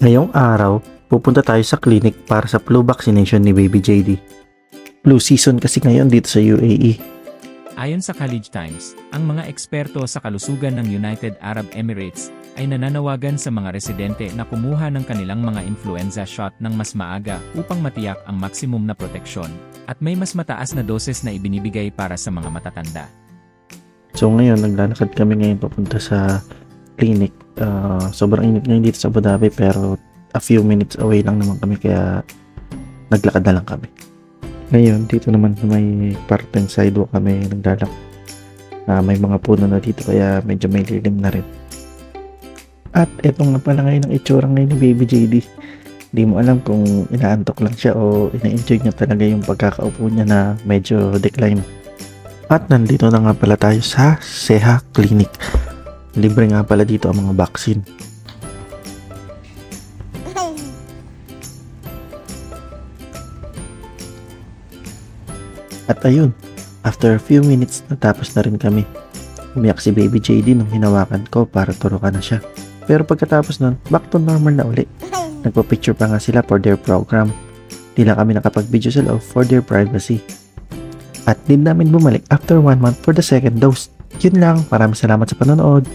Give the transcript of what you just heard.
Ngayong araw, pupunta tayo sa clinic para sa flu vaccination ni Baby JD. Flu season kasi ngayon dito sa UAE. Ayon sa Khaleej Times, ang mga eksperto sa kalusugan ng United Arab Emirates ay nananawagan sa mga residente na kumuha ng kanilang mga influenza shot ng mas maaga upang matiyak ang maximum na proteksyon at may mas mataas na doses na ibinibigay para sa mga matatanda. So ngayon, naglalakad kami ngayon papunta sa clinic. Sobrang init ngayon dito sa Abu Dhabi pero a few minutes away lang naman kami kaya naglakad na lang kami. Ngayon, dito naman sa may parteng sidewalk kami naglalakad. May mga puno na dito kaya medyo may lilim na rin. At eto nga pala ngayon ang itsura ngayon ni Baby JD. Hindi mo alam kung inaantok lang siya o ina-enjoy niya talaga yung pagkakaupo niya na medyo decline. At nandito na nga pala tayo sa Seha Clinic. Libre nga pala dito ang mga vaccine. At ayun, after a few minutes natapos na rin kami. Umiyak si Baby JD nung hinawakan ko para turukan na siya. Pero pagkatapos nun, back to normal na uli. Nagpa-picture pa nga sila for their program. Di lang kami nakapag-video sa loob for their privacy. At din namin bumalik after 1 month for the second dose. Yun lang, maraming salamat sa panonood.